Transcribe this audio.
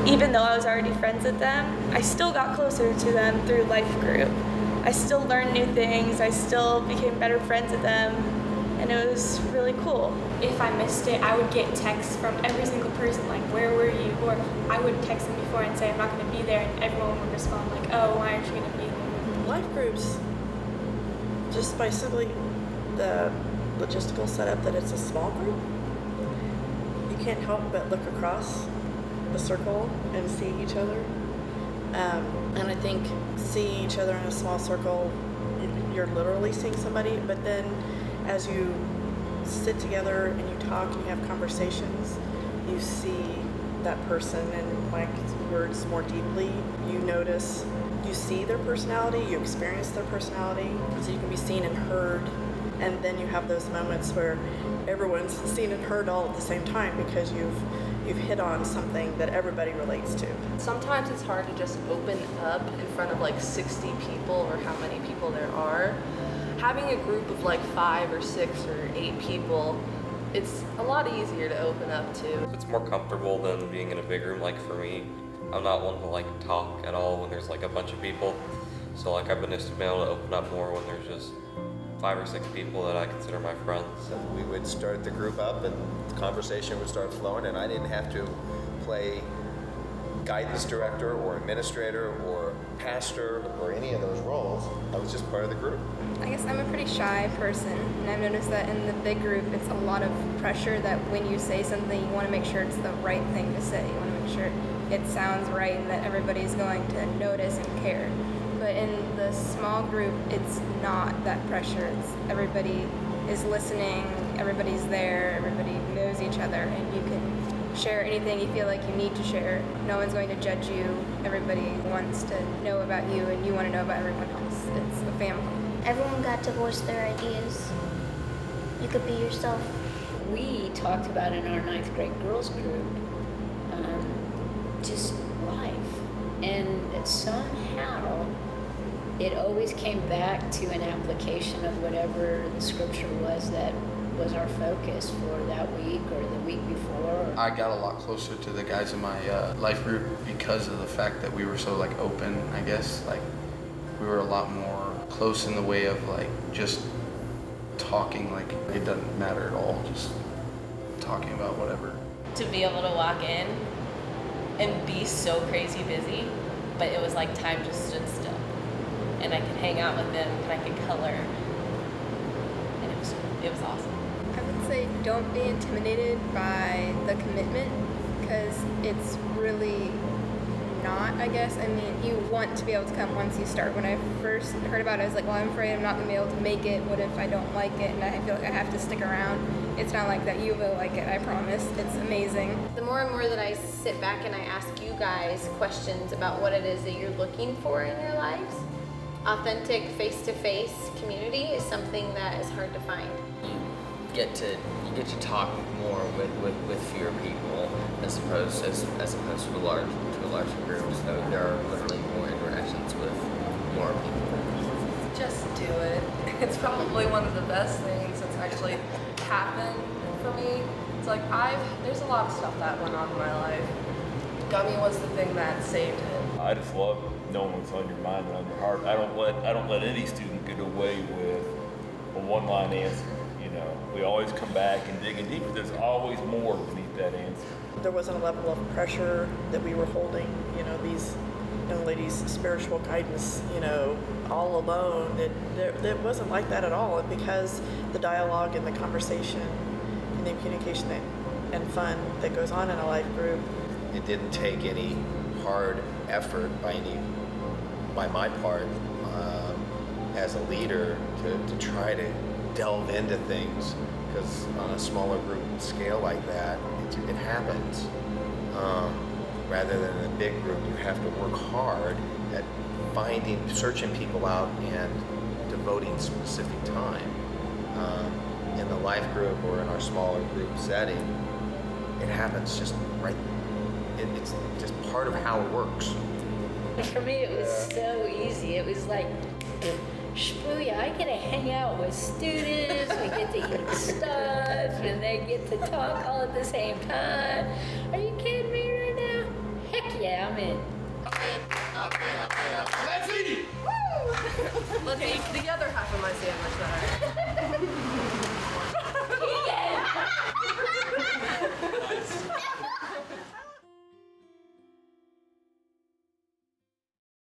Even though I was already friends with them, I still got closer to them through life group. I still learned new things, I still became better friends with them, and it was really cool. If I missed it, I would get texts from every single person, like, where were you? Or I would text them before and say, I'm not going to be there, and everyone would respond, like, oh, why aren't you going to be there? Life groups, just by simply the logistical setup that it's a small group, you can't help but look across the circle and see each other. And I think seeing each other in a small circle, you're literally seeing somebody, but then as you sit together and you talk and you have conversations, you see that person in like words more deeply. You notice, you see their personality, you experience their personality, so you can be seen and heard. And then you have those moments where everyone's seen and heard all at the same time because you've hit on something that everybody relates to. Sometimes it's hard to just open up in front of like 60 people or how many people there are. Having a group of like 5 or 6 or 8 people, it's a lot easier to open up to. It's more comfortable than being in a big room. Like for me, I'm not one to like talk at all when there's like a bunch of people. So like I've been used to being able to open up more when there's just 5 or 6 people that I consider my friends. And we would start the group up and the conversation would start flowing, and I didn't have to play guidance director or administrator or pastor or any of those roles. I was just part of the group. I guess I'm a pretty shy person, and I've noticed that in the big group it's a lot of pressure that when you say something you want to make sure it's the right thing to say. You want to make sure it sounds right and that everybody's going to notice and care. But in the small group, it's not that pressure. It's everybody is listening, everybody's there, everybody knows each other, and you can share anything you feel like you need to share. No one's going to judge you. Everybody wants to know about you, and you want to know about everyone else. It's a family. Everyone got to voice their ideas. You could be yourself. We talked about in our 9th grade girls group just life, and that somehow it always came back to an application of whatever the scripture was that was our focus for that week or the week before. I got a lot closer to the guys in my life group because of the fact that we were so like open, I guess. Like we were a lot more close in the way of like just talking, like it doesn't matter at all, just talking about whatever. To be able to walk in and be so crazy busy, but it was like time just stood still. And I could hang out with them and I could color. And it was awesome. I would say don't be intimidated by the commitment, because it's really not, I guess. I mean, you want to be able to come once you start. When I first heard about it, I was like, well, I'm afraid I'm not going to be able to make it. What if I don't like it and I feel like I have to stick around? It's not like that. You will like it, I promise. It's amazing. The more and more that I sit back and I ask you guys questions about what it is that you're looking for in your lives, authentic face-to-face community is something that is hard to find. You get to talk more with fewer people as opposed to a larger group. So there are literally more interactions with more people. Just do it. It's probably one of the best things that's actually happened for me. It's like there's a lot of stuff that went on in my life. GUMY was the thing that saved it. I just love knowing what's on your mind and on your heart. I don't let any student get away with a one-line answer. You know, we always come back and dig in deeper. There's always more beneath that answer. There wasn't a level of pressure that we were holding, you know, these young ladies' spiritual guidance, you know, all alone. It wasn't like that at all, because the dialogue and the conversation and the communication and fun that goes on in a life group. It didn't take any hard effort by my part as a leader to try to delve into things, because on a smaller group scale like that, it happens. Rather than in a big group, you have to work hard at searching people out and devoting specific time. In the life group or in our smaller group setting, it happens just right. It's just part of how it works. For me, it was so easy. It was like, Shpooya, I get to hang out with students, we get to eat stuff, and they get to talk all at the same time. Are you kidding me right now? Let's eat the other half of my sandwich that I